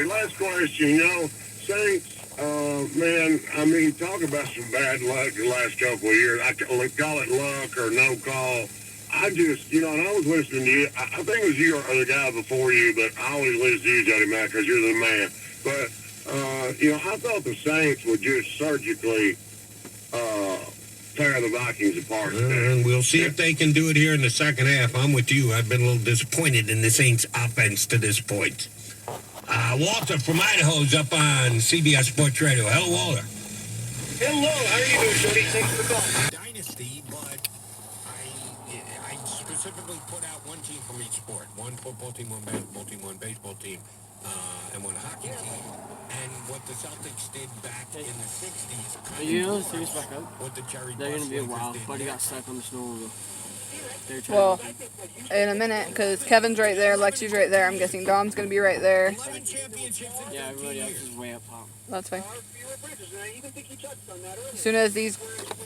everybody. Last question, Saints, man, I mean, talk about some bad luck the last couple of years. I call it luck or no call. I just, and I was listening to you. I think it was you or the guy before you, but I always listen to you, Jody Mack, because you're the man. But, I thought the Saints would just surgically tear the Vikings apart. And we'll see if they can do it here in the second half. I'm with you. I've been a little disappointed in the Saints' offense to this point. Walter from Idaho's up on CBS Sports Radio. Hello, Walter. Hello. How are you doing, Jody? Thanks for the call. Dynasty, but I specifically put out one team from each sport. One football team, one basketball team, one baseball team, and one hockey team. And what the Celtics did back in the 60s. Are you know the series back up? What the Jerry They're going to be a Buss while. Lakers did Buddy there. got stuck on the snowmobile. They're trying Well, to in a minute, because Kevin's right there, Lexi's right there. I'm guessing Dom's going to be right there. 11 championships in yeah, 13 everybody else years. is way up top. That's fine. I even think you touched on that earlier. As soon as these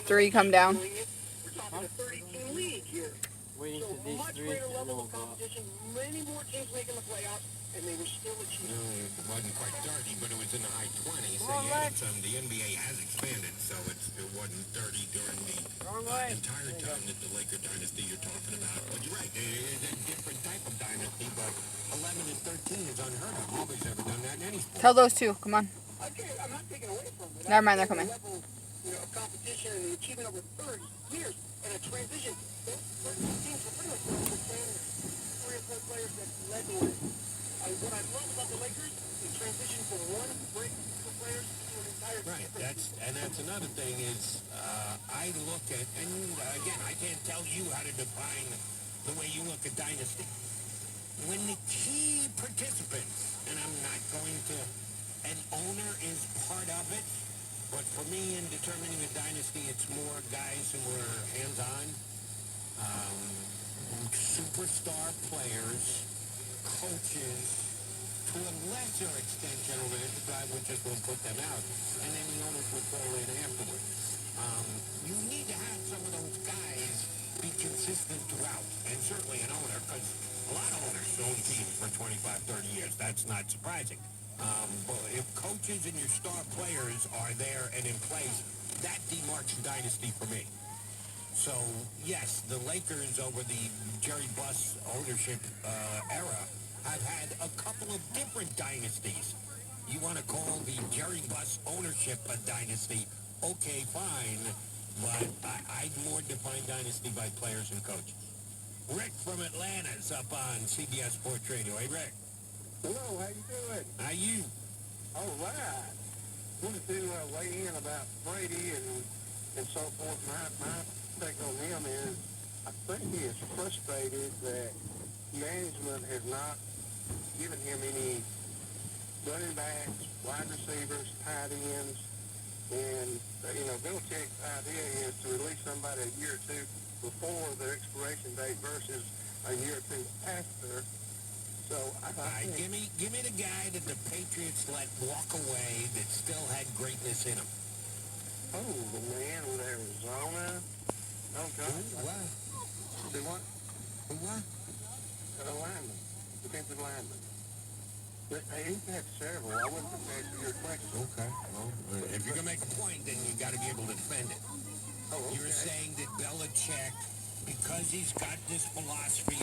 three come down. We're talking a 30-team league here. Waiting So for these much three greater and then level we'll of go up. competition, many more teams making the playoffs, and they were still achieving. No, it wasn't quite 30, but it was in the high 20s. They added some. The NBA has expanded, so it wasn't 30 during the entire time that the Laker dynasty you're talking about. But you're right, it's a different type of dynasty, but 11 and 13 is unheard of. Nobody's ever done that in any sport. Tell those two. Come on. I'm not taking away from it. Never mind, they're coming. The level, of competition and the achievement over 30 years and a transition. Those teams were pretty much the same 3 or 4 players that led the way. What I love about the Lakers is transition from one great group of players to an entire Right, that's another thing is I look at, and again, I can't tell you how to define the way you look at dynasty. When the key participants, and I'm not going to, an owner is part of it, but for me in determining a dynasty, it's more guys who are hands-on, superstar players, coaches, to a lesser extent, general managers, I would just won't put them out, and then the owners would fall in afterwards. You need to have some of those guys be consistent throughout, and certainly an owner, because a lot of owners own teams for 25, 30 years. That's not surprising. But if coaches and your star players are there and in place, that demarks dynasty for me. So, yes, the Lakers over the Jerry Buss ownership era have had a couple of different dynasties. You want to call the Jerry Buss ownership a dynasty, okay, fine, but I'd more define dynasty by players and coaches. Rick from Atlanta's up on CBS Sports Radio. Hey, Rick. Hello, how you doing? How you? All right. Wanted to weigh in about Brady and so forth. My take on him is I think he is frustrated that management has not given him any running backs, wide receivers, tight ends, and Belichick's idea is to release somebody a year or two before their expiration date versus a year or two after. So I think Give me the guy that the Patriots let walk away that still had greatness in him. the man with Arizona. Oh God. What? See what? What? A lineman, defensive lineman. But he's had several. I wasn't prepared for your question. Okay. Well, if you're going to make a point, then you got to be able to defend it. Oh, okay. You're saying that Belichick, because he's got this philosophy